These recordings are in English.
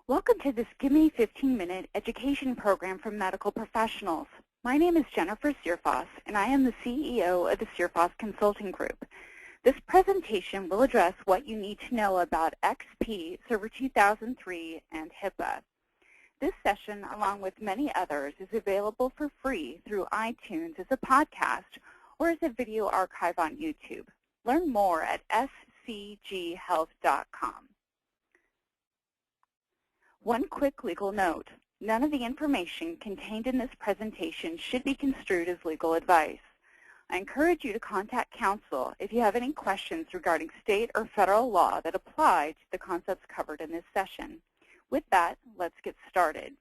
Welcome to this Gimme 15-minute education program for medical professionals. My name is Jennifer Searfoss, and I am the CEO of the Searfoss Consulting Group. This presentation will address what you need to know about XP, Server 2003, and HIPAA. This session, along with many others, is available for free through iTunes as a podcast or as a video archive on YouTube. Learn more at scghealth.com. One quick legal note. None of the information contained in this presentation should be construed as legal advice. I encourage you to contact counsel if you have any questions regarding state or federal law that apply to the concepts covered in this session. With that, let's get started.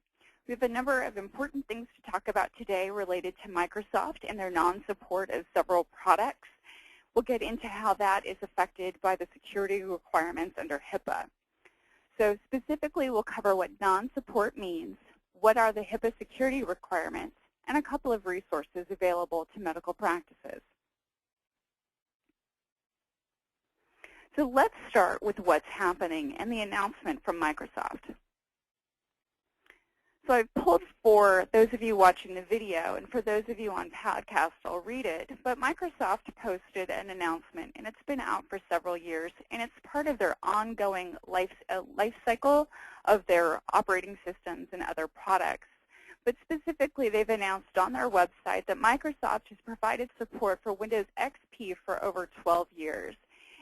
We have a number of important things to talk about today related to Microsoft and their non-support of several products. We'll get into how that is affected by the security requirements under HIPAA. So specifically, we'll cover what non-support means, what are the HIPAA security requirements, and a couple of resources available to medical practices. So let's start with what's happening and the announcement from Microsoft. So I've pulled for those of you watching the video, and for those of you on podcast, I'll read it. But Microsoft posted an announcement, and it's been out for several years, and it's part of their ongoing life cycle of their operating systems and other products. But specifically, they've announced on their website that Microsoft has provided support for Windows XP for over 12 years.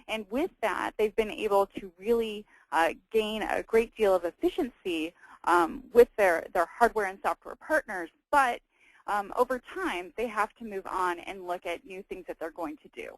And with that, they've been able to really gain a great deal of efficiency with their hardware and software partners, but over time they have to move on and look at new things that they're going to do.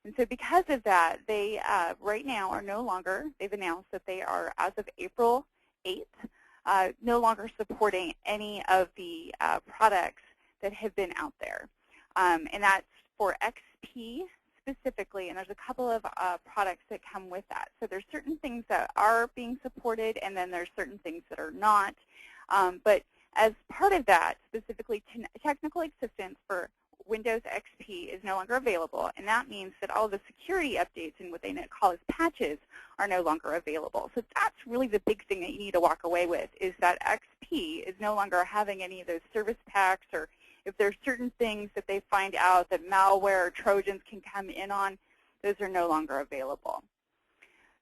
And so because of that, they right now are no longer, they've announced that they are, as of April 8th, no longer supporting any of the products that have been out there. And that's for XP specifically, and there's a couple of products that come with that. So there's certain things that are being supported, and then there's certain things that are not. But as part of that, specifically technical assistance for Windows XP is no longer available, and that means that all the security updates and what they call as patches are no longer available. So that's really the big thing that you need to walk away with, is that XP is no longer having any of those service packs, or if there's certain things that they find out that malware or Trojans can come in on, those are no longer available.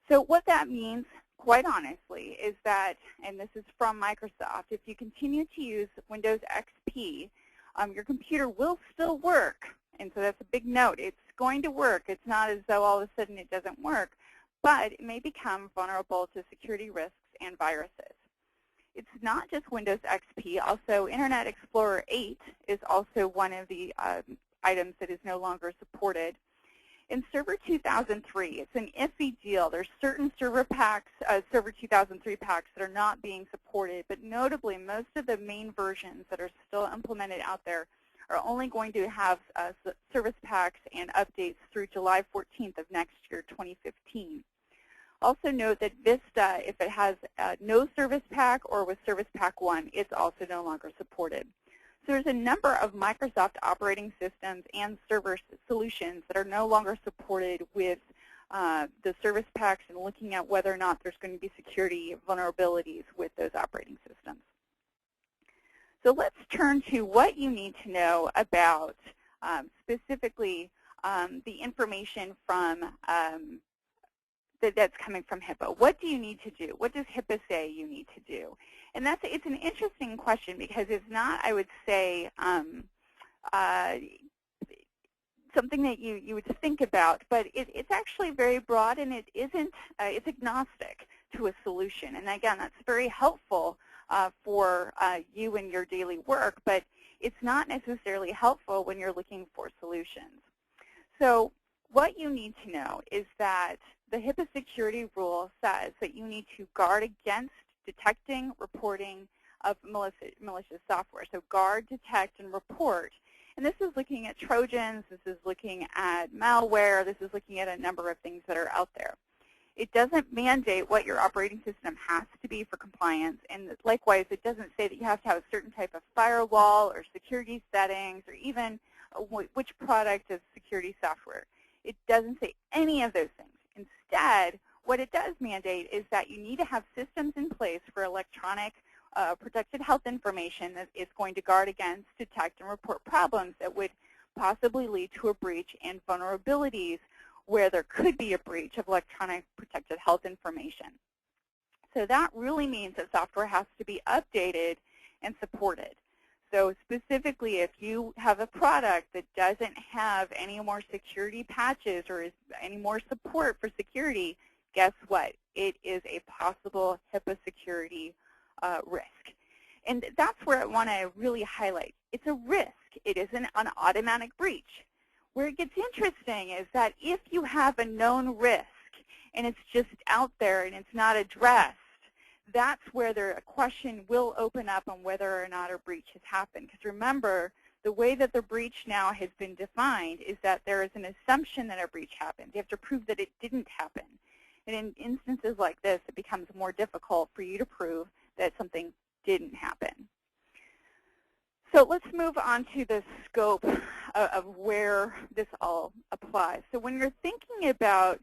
So what that means, quite honestly, is that, and this is from Microsoft, if you continue to use Windows XP, your computer will still work. And so that's a big note. It's going to work. It's not as though all of a sudden it doesn't work, but it may become vulnerable to security risks and viruses. It's not just Windows XP. Also, Internet Explorer 8 is also one of the items that is no longer supported. In Server 2003, it's an iffy deal. There's certain server packs, Server 2003 packs, that are not being supported, but notably, most of the main versions that are still implemented out there are only going to have service packs and updates through July 14th of next year, 2015. Also note that Vista, if it has no service pack or with service pack 1, it's also no longer supported. So there's a number of Microsoft operating systems and server solutions that are no longer supported with the service packs, and looking at whether or not there's going to be security vulnerabilities with those operating systems. So let's turn to what you need to know about specifically the information from that's coming from HIPAA. What do you need to do? What does HIPAA say you need to do? And it's an interesting question, because it's not, I would say, something that you would think about, but it's actually very broad, and it isn't, it's agnostic to a solution. And again, that's very helpful for you and your daily work, but it's not necessarily helpful when you're looking for solutions. So what you need to know is that the HIPAA security rule says that you need to guard against detecting, reporting of malicious software. So guard, detect, and report. And this is looking at Trojans, this is looking at malware, this is looking at a number of things that are out there. It doesn't mandate what your operating system has to be for compliance, and likewise, it doesn't say that you have to have a certain type of firewall or security settings, or even which product of security software. It doesn't say any of those things. Instead, What it does mandate is that you need to have systems in place for electronic protected health information that is going to guard against, detect, and report problems that would possibly lead to a breach and vulnerabilities where there could be a breach of electronic protected health information. So that really means that software has to be updated and supported. So specifically, if you have a product that doesn't have any more security patches or any more support for security, guess what? It is a possible HIPAA security risk. And that's where I want to really highlight. It's a risk. It isn't an automatic breach. Where it gets interesting is that if you have a known risk and it's just out there and it's not addressed, that's where a question will open up on whether or not a breach has happened. Because remember, the way that the breach now has been defined is that there is an assumption that a breach happened. You have to prove that it didn't happen. And in instances like this, it becomes more difficult for you to prove that something didn't happen. So let's move on to the scope of where this all applies. So when you're thinking about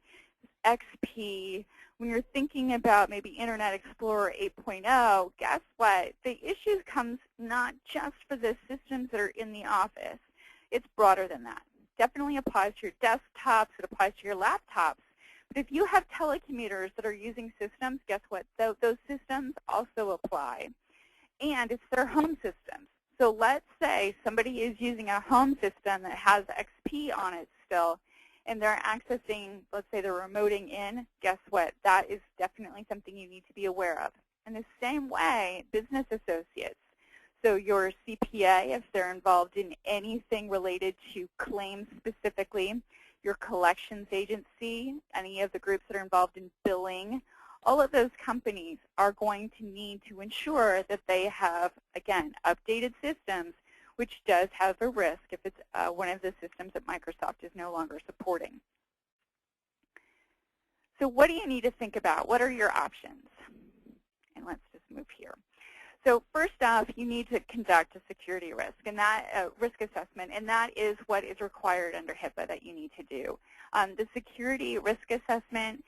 XP, when you're thinking about maybe Internet Explorer 8.0, guess what? The issues comes not just for the systems that are in the office. It's broader than that. Definitely applies to your desktops. It applies to your laptops. But if you have telecommuters that are using systems, guess what? Those systems also apply. And it's their home systems. So let's say somebody is using a home system that has XP on it still, and they're accessing, let's say they're remoting in, guess what? That is definitely something you need to be aware of. In the same way, business associates. So your CPA, if they're involved in anything related to claims specifically, your collections agency, any of the groups that are involved in billing, all of those companies are going to need to ensure that they have, again, updated systems, which does have a risk if it's one of the systems that Microsoft is no longer supporting. So what do you need to think about? What are your options? And let's just move here. So first off, you need to conduct a security risk and that risk assessment, and that is what is required under HIPAA that you need to do. The security risk assessment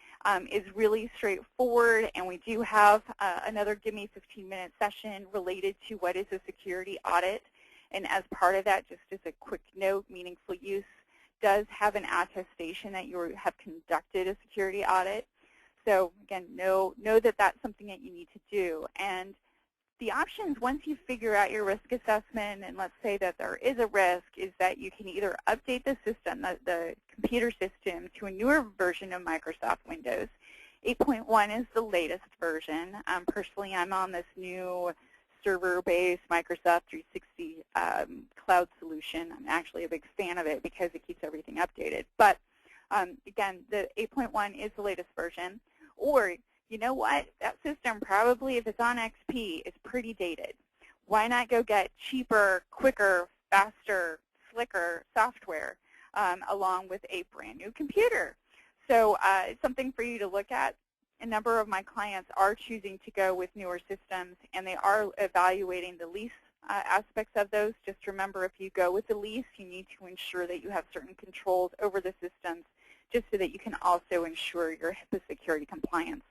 is really straightforward, and we do have another Gimme 15-minute session related to what is a security audit. And as part of that, just as a quick note, Meaningful Use does have an attestation that you have conducted a security audit. So again, know that that's something that you need to do. And the options, once you figure out your risk assessment, and let's say that there is a risk, is that you can either update the system, the computer system, to a newer version of Microsoft Windows. 8.1 is the latest version. Personally, I'm on this new server-based Microsoft 360 cloud solution. I'm actually a big fan of it because it keeps everything updated. But again, the 8.1 is the latest version. Or, you know what? That system probably, if it's on XP, is pretty dated. Why not go get cheaper, quicker, faster, slicker software along with a brand new computer? So it's something for you to look at. A number of my clients are choosing to go with newer systems, and they are evaluating the lease aspects of those. Just remember, if you go with the lease, you need to ensure that you have certain controls over the systems just so that you can also ensure your HIPAA security compliance.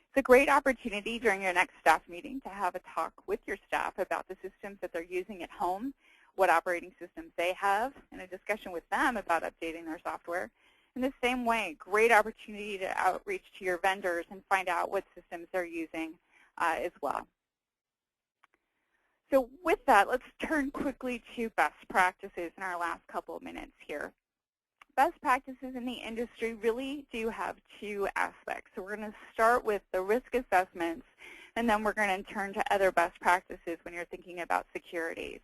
It's a great opportunity during your next staff meeting to have a talk with your staff about the systems that they're using at home, what operating systems they have, and a discussion with them about updating their software. In the same way, great opportunity to outreach to your vendors and find out what systems they're using as well. So with that, let's turn quickly to best practices in our last couple of minutes here. Best practices in the industry really do have two aspects. So we're going to start with the risk assessments, and then we're going to turn to other best practices when you're thinking about securities.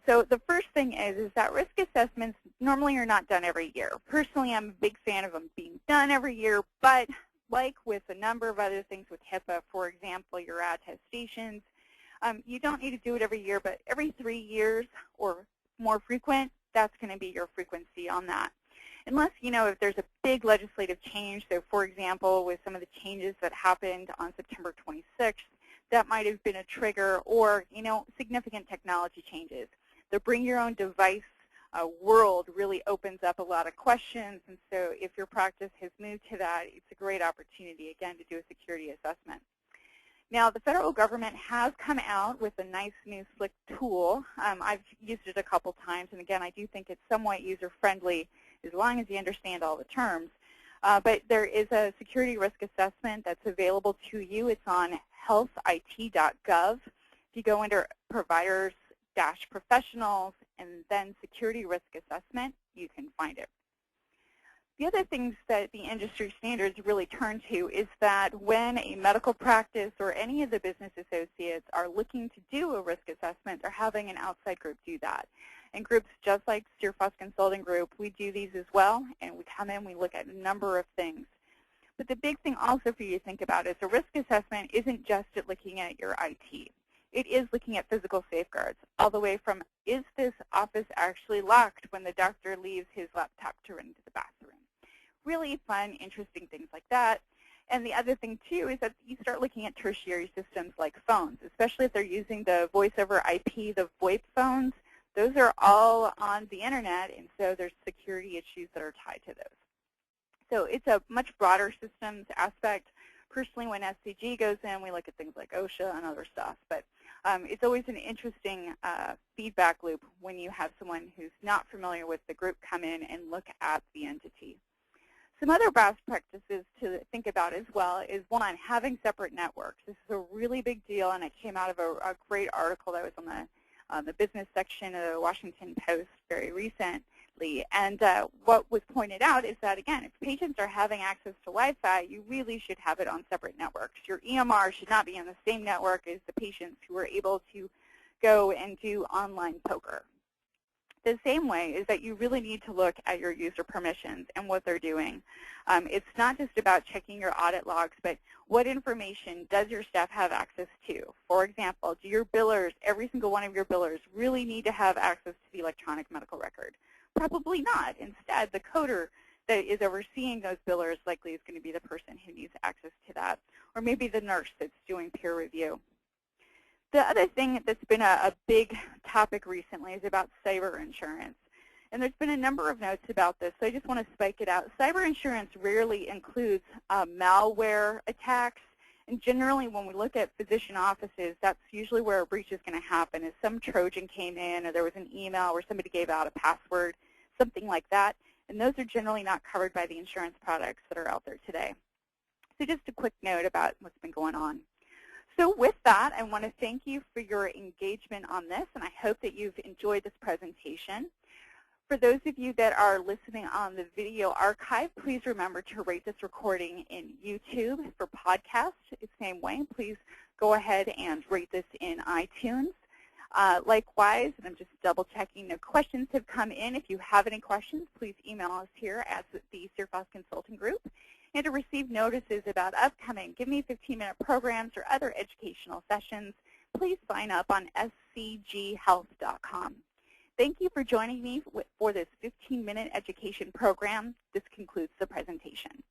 So the first thing is that risk assessments normally are not done every year. Personally, I'm a big fan of them being done every year, but like with a number of other things with HIPAA, for example, your attestations, you don't need to do it every year, but every 3 years or more frequent, that's going to be your frequency on that. Unless, if there's a big legislative change, so for example, with some of the changes that happened on September 26th, that might have been a trigger, or, significant technology changes. The bring your own device world really opens up a lot of questions. And so if your practice has moved to that, it's a great opportunity, again, to do a security assessment. Now, the federal government has come out with a nice new slick tool. I've used it a couple times, and again, I do think it's somewhat user-friendly as long as you understand all the terms. But there is a security risk assessment that's available to you. It's on healthit.gov. If you go under providers-professionals and then security risk assessment, you can find it. The other things that the industry standards really turn to is that when a medical practice or any of the business associates are looking to do a risk assessment, they're having an outside group do that. And groups just like SteerFoss Consulting Group, we do these as well, and we come in, we look at a number of things. But the big thing also for you to think about is a risk assessment isn't just at looking at your IT. It is looking at physical safeguards, all the way from, is this office actually locked when the doctor leaves his laptop to run to the bathroom? Really fun, interesting things like that. And the other thing, too, is that you start looking at tertiary systems like phones, especially if they're using the voice over IP, the VoIP phones. Those are all on the Internet, and so there's security issues that are tied to those. So it's a much broader systems aspect. Personally, when SCG goes in, we look at things like OSHA and other stuff. But it's always an interesting feedback loop when you have someone who's not familiar with the group come in and look at the entity. Some other best practices to think about as well is, one, having separate networks. This is a really big deal, and it came out of a great article that was on the business section of the Washington Post very recently. And what was pointed out is that, again, if patients are having access to Wi-Fi, you really should have it on separate networks. Your EMR should not be on the same network as the patients who are able to go and do online poker. The same way is that you really need to look at your user permissions and what they're doing. It's not just about checking your audit logs, but what information does your staff have access to? For example, do your billers, every single one of your billers, really need to have access to the electronic medical record? Probably not. Instead, the coder that is overseeing those billers likely is going to be the person who needs access to that, or maybe the nurse that's doing peer review. The other thing that's been a big topic recently is about cyber insurance. And there's been a number of notes about this, so I just want to spike it out. Cyber insurance rarely includes malware attacks. And generally, when we look at physician offices, that's usually where a breach is going to happen, is some Trojan came in, or there was an email where somebody gave out a password, something like that. And those are generally not covered by the insurance products that are out there today. So just a quick note about what's been going on. So with that, I want to thank you for your engagement on this, and I hope that you've enjoyed this presentation. For those of you that are listening on the video archive, please remember to rate this recording in YouTube. For podcasts, it's the same way. Please go ahead and rate this in iTunes. Likewise, and I'm just double checking, no questions have come in. If you have any questions, please email us here at the SteerFoss Consulting Group. And to receive notices about upcoming Gimme 15-minute programs or other educational sessions, please sign up on scghealth.com. Thank you for joining me for this 15-minute education program. This concludes the presentation.